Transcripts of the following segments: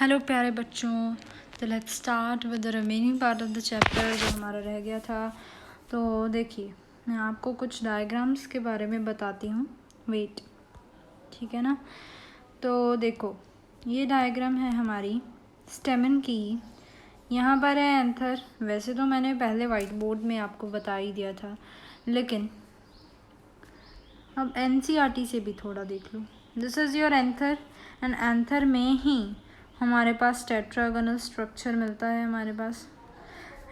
Hello प्यारे बच्चों, तो let's start with the remaining part of the chapter जो हमारा रह गया था। तो देखिए, मैं आपको कुछ डायग्राम्स के बारे में बताती हूँ। वेट, ठीक है ना। तो देखो, ये डायग्राम है हमारी स्टेमन की। यहाँ पर है एंथर। वैसे तो मैंने पहले वाइट बोर्ड में आपको बता ही दिया था, लेकिन अब एनसीईआरटी से भी थोड़ा देख लो। This is your anther, and anther में ही हमारे पास टेट्रागोनल स्ट्रक्चर मिलता है हमारे पास,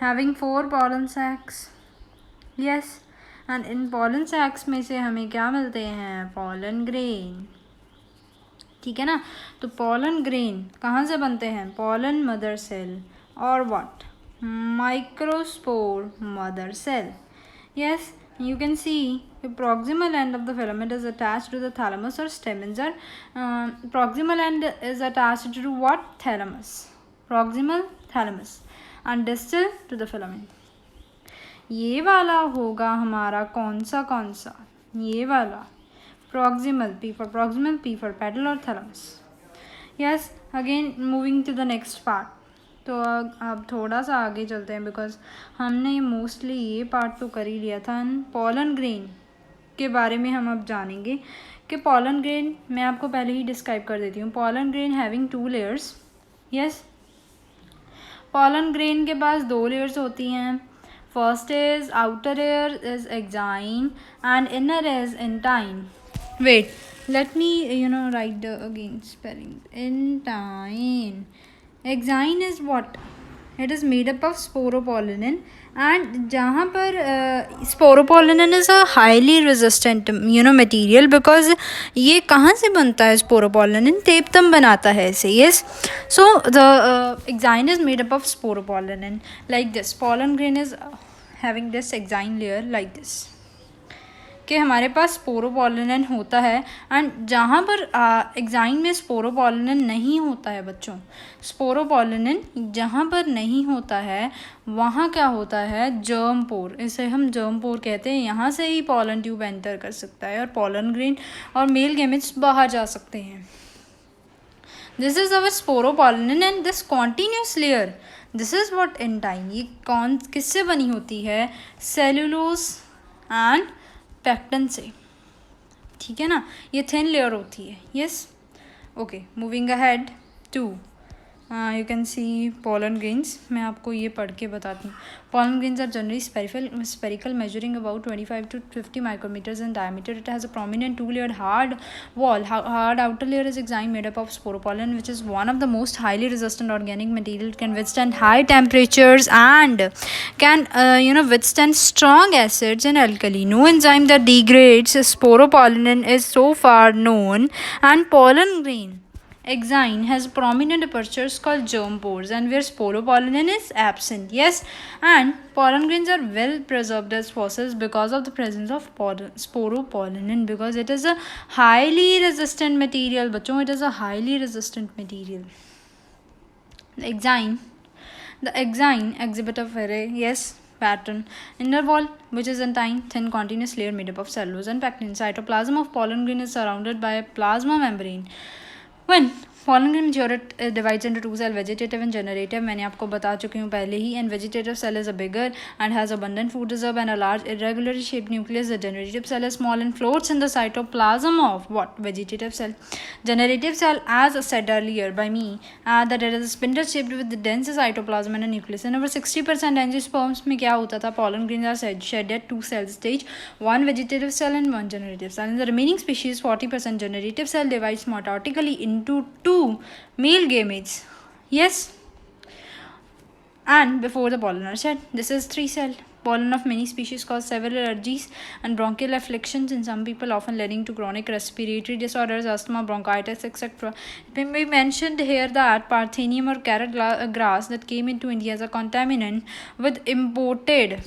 having 4 pollen sacs. Yes, and इन पॉलन सैक्स में से हमें क्या मिलते हैं? पॉलन ग्रेन, ठीक है ना। तो पॉलन ग्रेन कहाँ से बनते हैं? पॉलन मदर सेल और what? Microspore mother cell. Yes, you can see the proximal end of the filament is attached to the thalamus or stamens are proximal end is attached to what? Thalamus. Proximal thalamus and distal to the filament. ये वाला होगा हमारा कौन सा? ये वाला proximal, P for proximal, P for pedal और thalamus. Yes, again moving to the next part. तो अब थोड़ा सा आगे चलते हैं, बिकॉज हमने मोस्टली ये पार्ट तो कर ही लिया था। पॉलन ग्रेन के बारे में हम अब जानेंगे कि पॉलन ग्रेन मैं आपको पहले ही डिस्क्राइब कर देती हूँ। Pollen grain having 2 layers. Yes, pollen grain के पास 2 लेयर्स होती हैं। First is outer layer is exine and inner is intine. Wait, let me write the again spelling. Intine. Exine is what? It is made up of sporopollenin, and जहाँ पर sporopollenin is a highly resistant material, because ये कहाँ से बनता है? sporopollenin टेपतम बनाता है इसे। yes, so the exine is made up of sporopollenin like this. Pollen grain is having this exine layer like this, कि हमारे पास स्पोरोपॉलिनन होता है। एंड जहाँ पर एक्साइन में स्पोरोपॉलिनन नहीं होता है बच्चों, स्पोरोपॉलिनन जहाँ पर नहीं होता है वहाँ क्या होता है? जर्म पोर। इसे हम जर्म पोर कहते हैं। यहाँ से ही पॉलन ट्यूब एंटर कर सकता है और पॉलन ग्रेन और मेल गैमेट्स बाहर जा सकते हैं। This is our sporopollenin and this continuous layer, this is what intine. ये कौन किससे बनी होती है? सेलुलोज एंड पैक्टन से, ठीक है ना। ये थिन लेयर होती है। Yes, okay, moving ahead to you can see pollen grains. मैं आपको ये पढ़ के बताती हूँ। Pollen grains are generally spherical measuring about 25 to 50 micrometers in diameter. It has a prominent 2-layered hard wall. Hard outer layer is exine made up of sporopollen, which is one of the most highly resistant organic material. It can withstand high temperatures and can withstand strong acids and alkali. No enzyme that degrades sporopollen is so far known, and pollen grain exine has prominent apertures called germ pores, and where sporopollen is absent. Yes, and pollen grains are well preserved as fossils because of the presence of sporopollen, because it is a highly resistant material. बच्चों, it is a highly resistant material. The exine exhibit a very pattern. Inner wall, which is entine, thin continuous layer made up of cellulose and pectin. Cytoplasm of pollen grain is surrounded by a plasma membrane. When pollen grain mature, it divides into 2 cells, vegetative and generative. मैंने आपको बता चुकी हूँ पहले ही। And vegetative cell is a bigger and has abundant food reserve and a large irregularly shaped nucleus. The generative cell is small and floats in the cytoplasm of what? Vegetative cell. Generative cell, as said earlier by me, that it is a spindle shaped with the dense cytoplasm and a nucleus. And over 60% angiosperms में क्या होता था? Pollen grains are shed at 2 cell stage, 1 vegetative cell and 1 generative cell. In the remaining species, 40% generative cell divides mitotically into 2 male gametes. Yes, and before the pollen are shed. This is 3 cell. Pollen of many species cause several allergies and bronchial afflictions in some people, often leading to chronic respiratory disorders, asthma, bronchitis, etc. It may be mentioned here that Parthenium or carrot grass that came into India as a contaminant with imported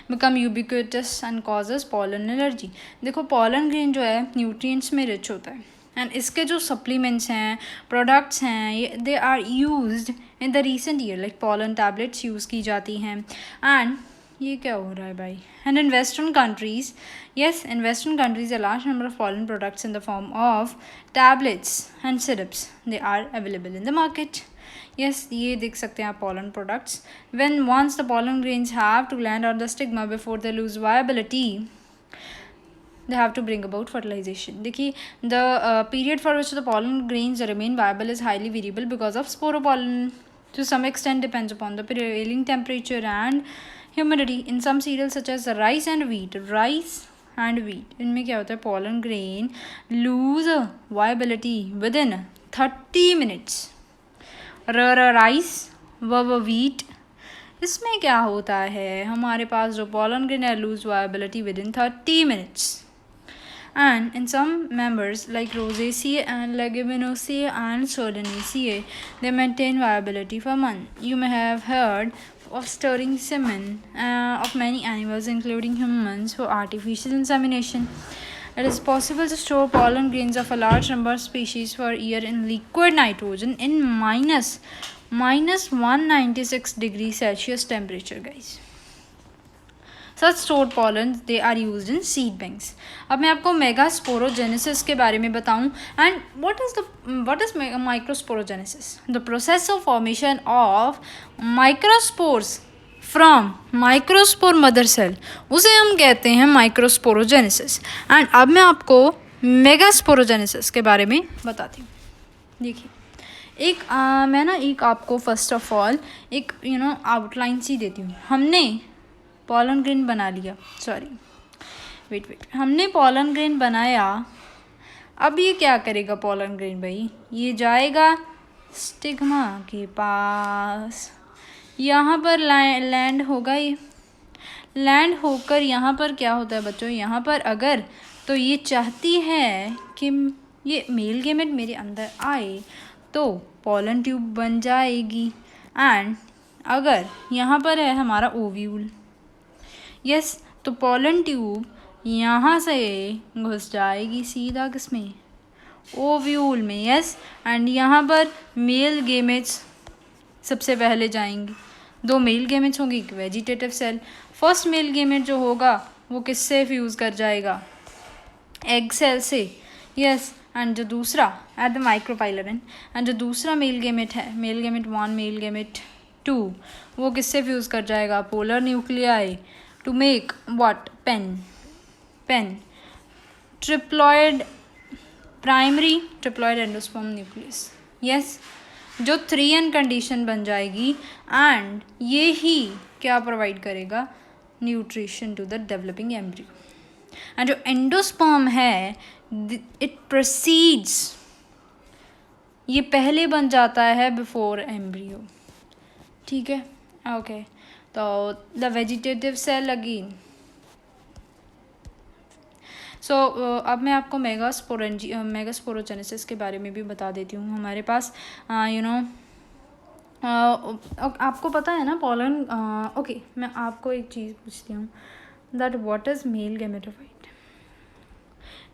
become ubiquitous and causes pollen allergy. देखो, pollen grain जो है nutrients में rich होता है, and इसके जो supplements हैं, products हैं, they are used in the recent year, like pollen tablets use की जाती हैं, एंड ये क्या हो रहा है भाई? And in Western countries, yes, in Western countries, a large number of pollen products in the form of tablets and syrups, they are available in the market. Yes, ये देख सकते हैं आप pollen products. When once the pollen grains have to land on the stigma before they lose viability, they have to bring about fertilization. देखिए, the period for which the pollen grains remain viable is highly variable because of sporopollen. To some extent depends upon the prevailing temperature and humidity. In some cereals such as rice and wheat, इनमें क्या होता है? pollen grain lose viability within 30 minutes. Rice व wheat, इसमें क्या होता है? हमारे पास जो pollen grain है lose viability within 30 minutes. And in some members like Rosaceae and Leguminosae and Solanaceae, they maintain viability for months. You may have heard of storing semen of many animals, including humans, for artificial insemination. It is possible to store pollen grains of a large number of species for a year in liquid nitrogen in minus 196 degrees Celsius temperature, guys. Such stored pollens they are used in seed banks. अब मैं आपको megasporogenesis के बारे में बताऊं. And what is microsporogenesis? The process of formation of microspores from microspore mother cell, उसे हम कहते हैं माइक्रोस्पोरोजेनेसिस. एंड अब मैं आपको मेगास्पोरोजेनेसिस के बारे में बताती हूँ. देखिए, मैं ना एक आपको फर्स्ट ऑफ ऑल एक आउटलाइन सी देती हूँ. हमने pollen grain बना लिया. वेट हमने pollen grain बनाया. अब ये क्या करेगा pollen grain भाई? ये जाएगा स्टिग्मा के पास. यहाँ पर लैंड होगा. ये लैंड होकर यहाँ पर क्या होता है बच्चों? यहाँ पर अगर तो ये चाहती है कि ये मेल गेमेट मेरे अंदर आए तो pollen ट्यूब बन जाएगी. एंड अगर यहाँ पर है हमारा ओव्यूल, यस, तो pollen ट्यूब यहाँ से घुस जाएगी सीधा किसमें? ओव्यूल में. यस, एंड यहाँ पर मेल गेमेट्स सबसे पहले जाएंगी. 2 मेल गेमेट्स होंगी, एक vegetative cell. First male gamete जो होगा वो किससे फ्यूज़ कर जाएगा? एग सेल से. यस, एंड जो दूसरा एट द माइक्रोपाइलरन, एंड जो दूसरा मेल गेमेट है, मेल गेमेट 1, मेल गेमेट 2, वो किससे फ्यूज़ कर जाएगा? Polar nuclei to make what? pen triploid primary triploid endosperm nucleus. yes, जो 3n कंडीशन बन जाएगी. एंड ये ही क्या प्रोवाइड करेगा? Nutrition to the developing embryo. And जो एंडोस्पर्म है इट प्रोसीड्स, ये पहले बन जाता है बिफोर एम्ब्रियो. ठीक है, ओके. तो द वेजिटेटिव सेल अगेन. सो अब मैं आपको मेगास्पोरोजेनेसिस के बारे में भी बता देती हूँ. हमारे पास आपको पता है ना पॉलन. ओके, मैं आपको एक चीज़ पूछती हूँ that what is male gametophyte?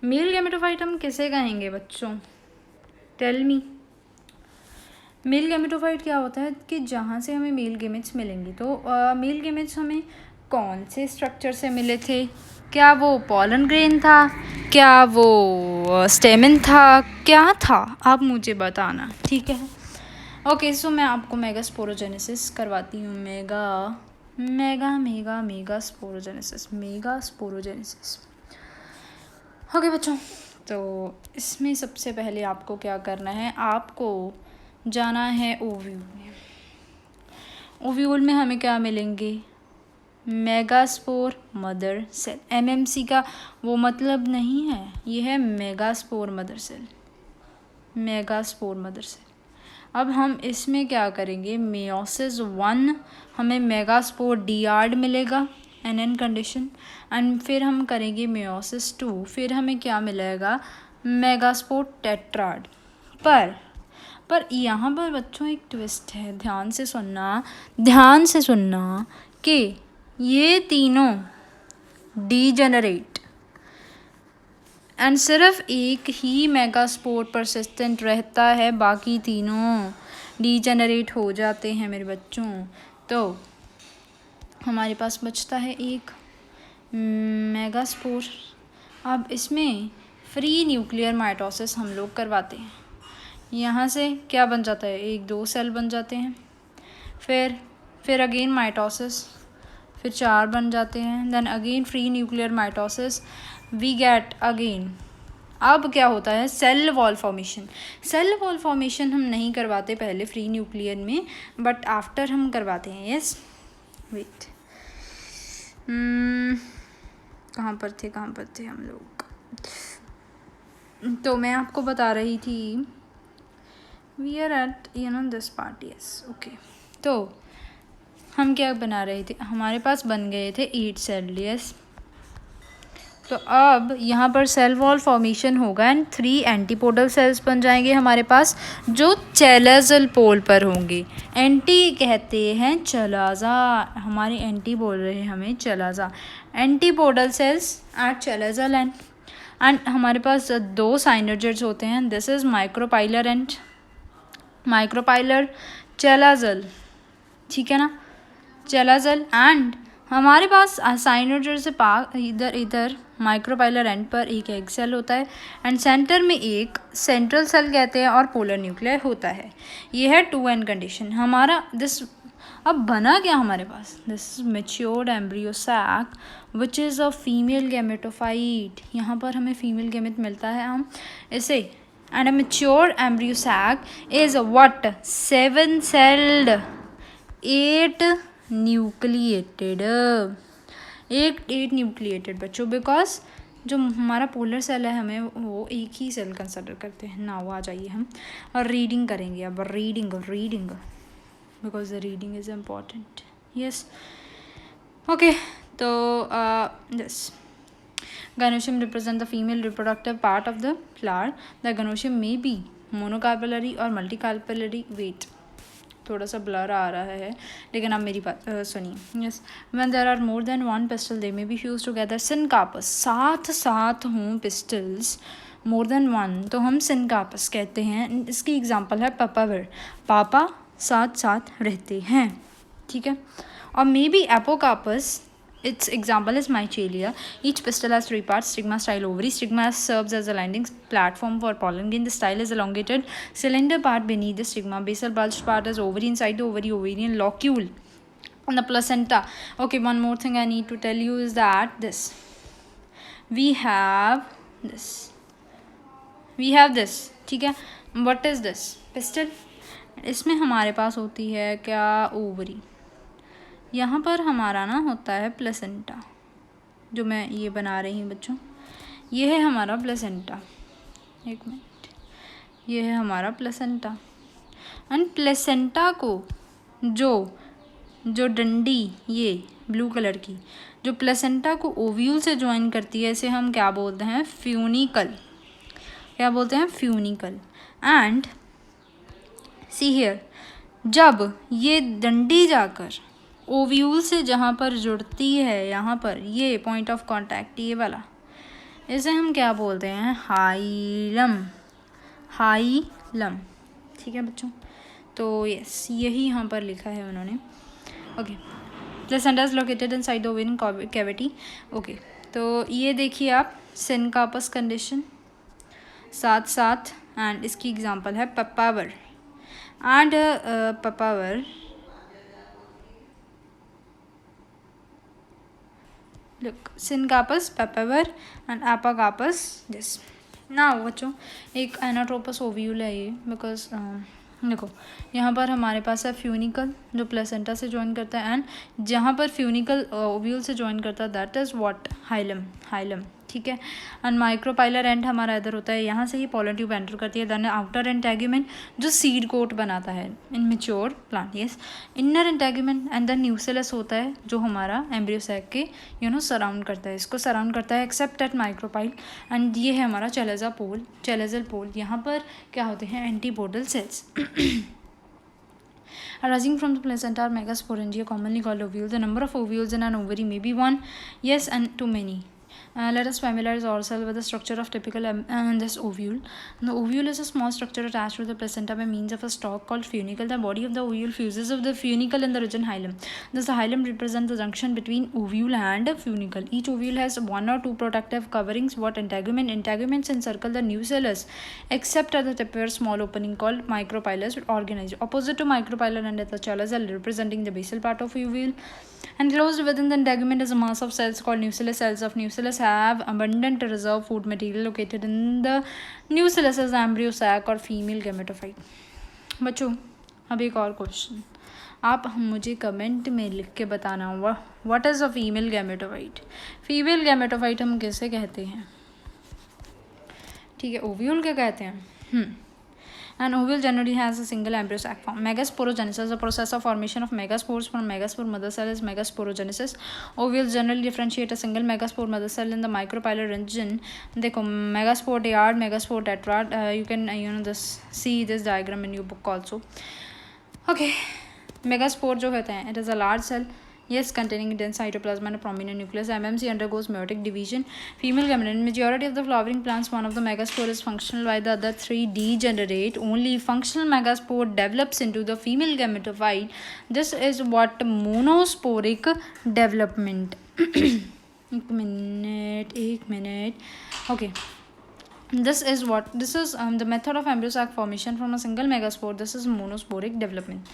Male gametophyte हम किसे कहेंगे बच्चों? Tell me. मेल गैमेटोफाइट क्या होता है कि जहाँ से हमें मेल गेमेट्स मिलेंगी. तो मेल गेमेट्स हमें कौन से स्ट्रक्चर से मिले थे? क्या वो pollen grain था? क्या वो स्टेमन था? क्या था? आप मुझे बताना, ठीक है. ओके, सो मैं आपको मेगास्पोरोजेनेसिस करवाती हूँ. मेगास्पोरोजेनेसिस. ओके बच्चों, तो इसमें सबसे पहले आपको क्या करना है? आपको जाना है ओव्यूल में. ओव्यूल में हमें क्या मिलेंगे? Megaspore mother cell. एमएमसी का वो मतलब नहीं है, ये है मेगास्पोर मदर सेल. अब हम इसमें क्या करेंगे? मेयोसिस 1 हमें मेगास्पोर डियार्ड मिलेगा, एन कंडीशन. एंड फिर हम करेंगे मेयोसिस 2, फिर हमें क्या मिलेगा? Megaspore tetrad. पर यहाँ पर बच्चों एक ट्विस्ट है. ध्यान से सुनना कि ये तीनों डीजेनरेट एंड सिर्फ एक ही मेगास्पोर परसिस्टेंट रहता है, बाकी तीनों डीजेनरेट हो जाते हैं मेरे बच्चों. तो हमारे पास बचता है एक मेगास्पोर। अब इसमें फ्री न्यूक्लियर माइटोसिस हम लोग करवाते हैं। यहाँ से क्या बन जाता है, एक दो सेल बन जाते हैं, फिर अगेन माइटोसिस, फिर 4 बन जाते हैं, then again free nuclear mitosis, we get again. अब क्या होता है, cell wall formation. Cell wall formation हम नहीं करवाते पहले फ्री न्यूक्लियर में, बट आफ्टर हम करवाते हैं। यस, वेट, कहाँ पर थे हम लोग। तो मैं आपको बता रही थी, we are at this part. Yes, okay. तो हम क्या बना रहे थे, हमारे पास बन गए थे 8 सेल। यस, तो अब यहाँ पर सेल वॉल फॉर्मेशन होगा एंड 3 एंटीपोडल सेल्स बन जाएंगे हमारे पास, जो चेलेजल पोल पर होंगे। एंटी कहते हैं चलाजा, हमारे एंटी बोल रहे हैं हमें chalaza. Antipodal cells at chalazal and हमारे पास 2 साइनर्जेट्स होते हैं। This is micropylar and micropylar chalazal, ठीक है ना, चेलाजल। एंड हमारे पास साइनर्जर से इधर माइक्रोपाइलर एंड पर एक एग सेल होता है एंड सेंटर में एक सेंट्रल सेल कहते हैं और पोलर न्यूक्लियर होता है। ये है 2n कंडीशन हमारा। दिस अब बना क्या हमारे पास, this is matured embryo sac which is a female gametophyte. यहाँ पर हमें फीमेल गैमेट मिलता है, हम इसे, and a matured embryo sac is what, 7 celled 8 nucleated, 8 nucleated बच्चों, बिकॉज जो हमारा पोलर सेल है हमें वो एक ही सेल कंसिडर करते हैं ना। वो आ जाइए हम और रीडिंग करेंगे अब, reading because the reading is important. Yes, okay. तो this gynoecium represent the female reproductive part of the flower. The gynoecium may be monocarpellary or multicarpellary. Wait, थोड़ा सा ब्लर आ रहा है, लेकिन आप मेरी बात सुनिए। Yes, when there are more than 1 pistil they may be fuse together. Syncarpous, साथ हों पिस्टल्स मोर देन 1 तो हम सिनकापस कहते हैं। इसकी एग्जांपल है पापावर, पापा साथ रहते हैं, ठीक है। और may be apocarpous, its example is mycelia. Each pistil has 3 parts: stigma, style, ovary. Stigma serves as a landing platform for pollen grain. The style is elongated cylinder part beneath the stigma. Basal bulged part is ovary. Inside the ovary, ovarian locule and the placenta. Okay, one more thing I need to tell you is that this we have this, ठीक है। What is this pistil? इसमें हमारे पास होती है क्या, ovary. यहाँ पर हमारा ना होता है प्लेसेंटा, जो मैं ये बना रही हूँ बच्चों, ये है हमारा प्लेसेंटा। एक मिनट, ये है हमारा प्लेसेंटा। एंड प्लेसेंटा को जो डंडी, ये ब्लू कलर की जो प्लेसेंटा को ओव्यूल से ज्वाइन करती है, इसे हम क्या बोलते हैं, फ्यूनिकल। क्या बोलते हैं, फ्यूनिकल। एंड सी हियर, जब ये डंडी जाकर ओव्यूल से जहाँ पर जुड़ती है, यहाँ पर ये पॉइंट ऑफ कांटेक्ट, ये वाला, इसे हम क्या बोलते हैं, हाइलम। ठीक है बच्चों। तो यस, यही यहाँ पर लिखा है उन्होंने। Okay, placenta is located inside the ovarian cavity. Okay, तो ये देखिए आप, सिनकापस कंडीशन साथ, एंड इसकी एग्जांपल है Papaver. And Papaver, look, syncarpus, papaver and apocarpus. This now बच्चों एक एनाट्रोपस ओव्यूल है ये, बिकॉज देखो यहाँ पर हमारे पास है फ्यूनिकल जो प्लेसेंटा से ज्वाइन करता है, एंड जहाँ पर फ्यूनिकल ओव्यूल से ज्वाइन करता है दैट इज़ व्हाट, हाइलम, ठीक है। एंड माइक्रोपाइलर एंड हमारा इधर होता है, यहाँ से ही पोलन ट्यूब एंटर करती है। देन आउटर इंटेगुमेंट जो सीड कोट बनाता है in mature plant. Yes, inner integument and then nucleus होता है जो हमारा एम्ब्रियो सैक के सराउंड करता है, इसको सराउंड करता है एक्सेप्ट एट माइक्रोपाइल। एंड ये है हमारा चेलेजल पोल। यहाँ पर क्या होते हैं, antipodal cells arising from the placenta or megasporangia, commonly called ovule. The number of ovules in an ovary may be 1, yes, and too many. Let us familiarize ourselves with the structure of typical this ovule. The ovule is a small structure attached to the placenta by means of a stalk called funicle. The body of the ovule fuses with the funicle in the region hilum. Thus, the hilum represents the junction between ovule and funicle. Each ovule has one or two protective coverings. What integuments encircle the nucellus, except at the tip where small opening called micropylus organized. Opposite to micropylon and at the cell representing the basal part of ovule. Enclosed within the integument is a mass of cells called nucellus. Cells of nucellus have abundant reserve food material. Located in the nucellus is the embryo sac or female gametophyte. बच्चों अब एक और question, आप मुझे comment में लिख के बताना होगा what is a female gametophyte. Female gametophyte हम किसे कहते हैं? ठीक है, ओव्यूल क्या कहते हैं. An ovule generally has a single embryo sac form. Megasporogenesis, the process of formation of megaspores from megaspore mother cell is megasporogenesis. Ovules generally differentiate a single megaspore mother cell in the micropylar region. देखो megaspore dyad, megaspore tetrad. You can this see this diagram in your book also. Okay, megaspore जो कहते हैं, it is a large cell. Yes, containing dense cytoplasm and a prominent nucleus. MMC undergoes meiotic division. Female gametophyte. Majority of the flowering plants, one of the megaspore is functional, while the other three degenerate. Only functional megaspore develops into the female gametophyte. This is what monosporic development. एक minute. Okay. This is the method of embryo sac formation from a single megaspore. This is monosporic development.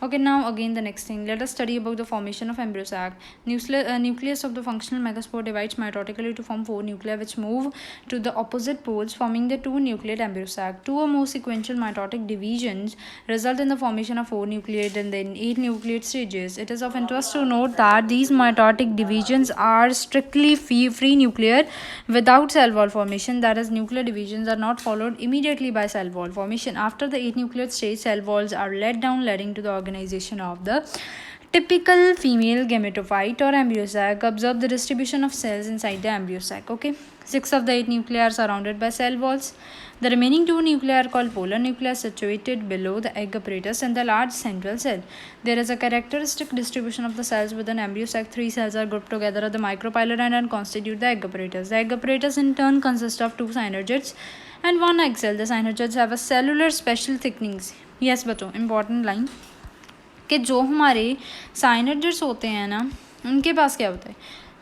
Okay, now again the next thing. Let us study about the formation of embryo sac. Nucleus of the functional megaspore divides mitotically to form 4 nuclei which move to the opposite poles, forming the 2 nucleate embryo sac. 2 or more sequential mitotic divisions result in the formation of 4 nucleate and then 8 nucleate stages. It is of interest to note that these mitotic divisions are strictly free nuclear without cell wall formation. That is, nuclear divisions are not followed immediately by cell wall formation. After the 8 nucleate stage, cell walls are let down, leading to the organization of the typical female gametophyte or embryo sac. Observe the distribution of cells inside the embryo sac. Okay, 6 of the 8 nuclei are surrounded by cell walls. The remaining 2 nuclei are called polar nuclei, situated below the egg apparatus and the large central cell. There is a characteristic distribution of the cells within embryo sac. 3 cells are grouped together at the micropylar end and constitute the egg apparatus. The egg apparatus in turn consists of 2 synergids and 1 egg cell. The synergids have a cellular special thickenings. Yes बच्चों, important line कि जो हमारे साइनर्जिड्स होते हैं ना, उनके पास क्या होता है,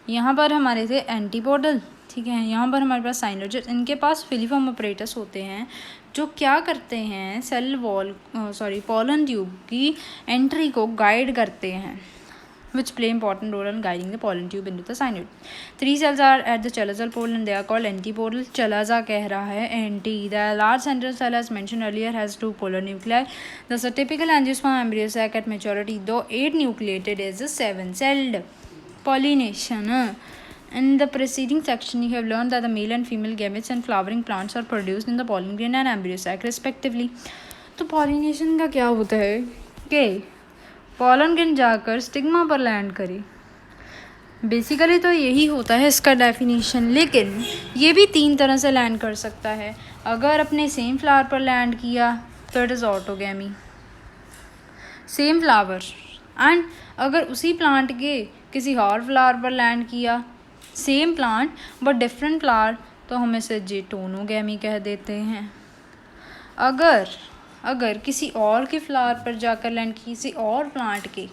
यहाँ पर हमारे थे एंटीपोडल, ठीक है, यहाँ पर हमारे पास साइनर्जिड्स, इनके पास फिलीफॉर्म अपरेटस होते हैं जो क्या करते हैं, सेल वॉल पोलन ट्यूब की एंट्री को गाइड करते हैं, which play important role in guiding the pollen tube into the synod. 3 cells are at the chalazal pole and they are called antipodal. Chalaza कह रहा है anti. The large central cell, as mentioned earlier, has 2 polar nuclei. Thus, a typical angiosperm embryo sac at maturity, though 8 nucleated, is a 7-celled. Pollination. In the preceding section, you have learned that the male and female gametes and flowering plants are produced in the pollen grain and embryo sac respectively. तो pollination का क्या होता है कि pollen grain जाकर stigma पर land करे, basically तो यही होता है इसका डेफिनेशन, लेकिन ये भी 3 तरह से लैंड कर सकता है. अगर अपने सेम फ्लावर पर लैंड किया तो it is autogamy, same flower, and अगर उसी प्लांट के किसी और फ्लावर पर लैंड किया, same plant but different flower, तो हम इसे जेटोनोगैमी कह देते हैं. अगर किसी और के फ्लावर पर जाकर लैंड किसी और प्लांट के,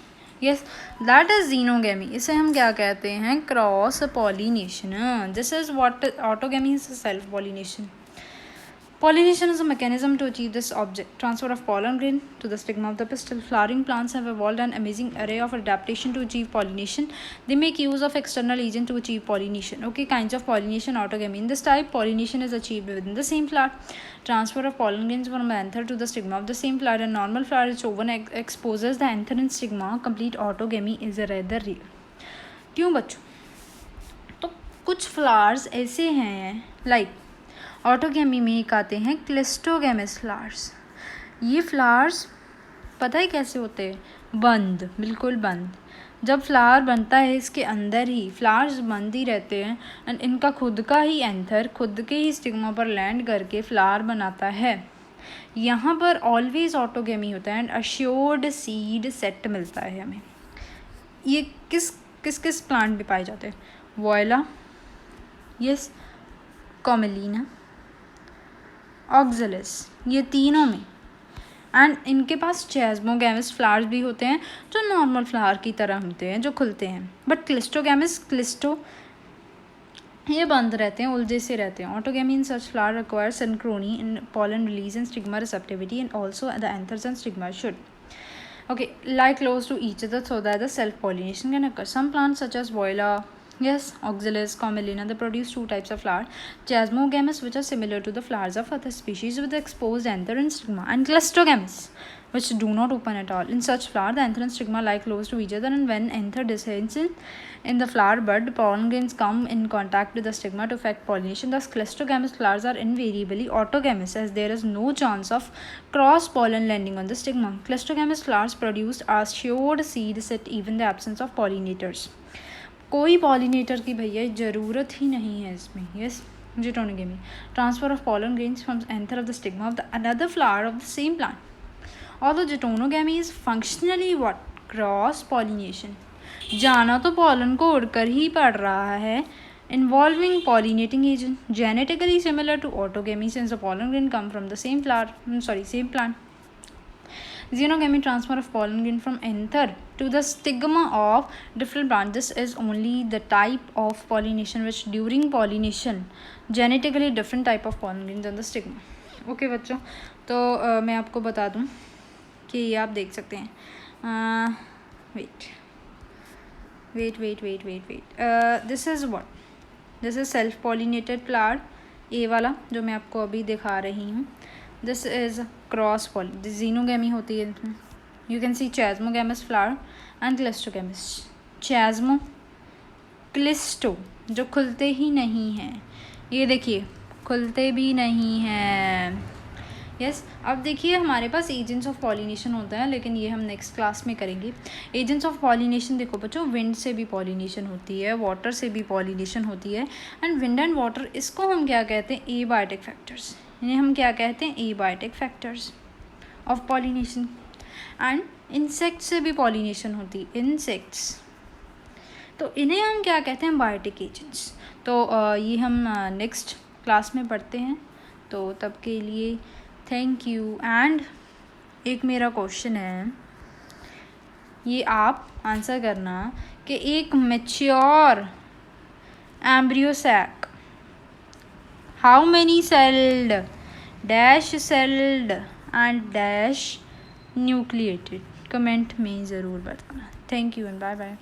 यस दैट इज जीनोगैमी. इसे हम क्या कहते हैं, cross pollination. This is what autogamy is self pollination. Pollination is a mechanism to achieve this object, transfer of pollen grain to the stigma of the pistil. Flowering plants have evolved an amazing array of adaptation to achieve pollination. They make use of external agents to achieve pollination. Okay, kinds of pollination, autogamy. In this type, pollination is achieved within the same flower. Transfer of pollen grains from the anther to the stigma of the same flower. A normal flower which oven exposes the anther and stigma. Complete autogamy is rather rare. क्यों बच्चों? तो कुछ flowers ऐसे हैं like autogamy में एक आते हैं क्लिस्टोगैमस फ्लावर्स. ये फ्लावर्स पता है कैसे होते हैं, बंद, बिल्कुल बंद. जब फ्लावर बनता है इसके अंदर ही फ्लावर्स बंद ही रहते हैं एंड इनका खुद का ही एंथर खुद के ही स्टिग्मा पर लैंड करके फ्लावर बनाता है. यहाँ पर ऑलवेज ऑटोगैमी होता है एंड अश्योर्ड सीड सेट मिलता है हमें. ये किस किस प्लांट में पाए जाते हैं, वॉयला, यस, कॉमेलिना, ऑक्सैलिस, ये तीनों में। एंड इनके पास चेस्मोगैमस फ्लावर्स भी होते हैं जो नॉर्मल फ्लावर की तरह होते हैं, जो खुलते हैं। बट क्लिस्टोगैमस, ये बंद रहते हैं, उलझे से रहते हैं। Autogamy in such flower require synchrony in pollen release and stigma receptivity, and also the anthers and stigma should lie close to each other so that the self pollination can occur. Some plants such as Viola, yes, Oxalis, Commelina, they produce two types of flower: Chasmogamous, which are similar to the flowers of other species with exposed anther and stigma, and Clistogamous, which do not open at all. In such flower, the anther and stigma lie close to each other, and when anther descends in the flower bud, pollen grains come in contact with the stigma to effect pollination. Thus, clistogamous flowers are invariably autogamous, as there is no chance of cross pollen landing on the stigma. Clistogamous flowers produce assured seeds in even the absence of pollinators. कोई pollinator की भैया ज़रूरत ही नहीं है इसमें. Yes, geitonogamy, transfer of pollen grains from anther of the stigma of the another flower of the same plant. Although जिटोनोगेमी is functionally what? Cross pollination. जाना तो pollen को उड़कर ही पड़ रहा है, involving pollinating agent, genetically similar to autogamy since the pollen grain come from the same plant. Xenogamy, transfer of pollen grain from anther to the stigma of different plants. This is only the type of pollination which during pollination genetically different type of pollen grains on the stigma. Okay बच्चों, तो मैं आपको बता दूं कि ये आप देख सकते हैं. wait, this is what? This is self pollinated flower, ए वाला जो मैं आपको अभी दिखा रही हूँ. दिस इज़ क्रॉस xenogamy होती है इसमें. You can see chasmogamous flower and cleistogamous. Chasmo, cleisto जो खुलते ही नहीं हैं, ये देखिए खुलते भी नहीं हैं. यस, अब देखिए हमारे पास एजेंट्स ऑफ पॉलिनेशन होता है, लेकिन ये हम नेक्स्ट क्लास में करेंगे. एजेंट्स ऑफ पॉलिनेशन देखो बच्चों, विंड से भी पॉलिनेशन होती है, वाटर से भी पॉलिनेशन होती है. एंड विंड एंड वाटर, इसको हम क्या कहते हैं? Abiotic factors. इन्हें हम क्या कहते हैं? Abiotic factors of pollination. And insect से भी पॉलिनेशन होती है, इंसेक्ट्स, तो इन्हें हम क्या कहते हैं? Biotic agents. तो ये हम नेक्स्ट क्लास में पढ़ते हैं. तो तब के लिए थैंक यू. एंड एक मेरा क्वेश्चन है, ये आप आंसर करना कि एक mature embryo sac how many celled, dash celled and dash nucleated, comment में ज़रूर बताना. Thank you and bye bye.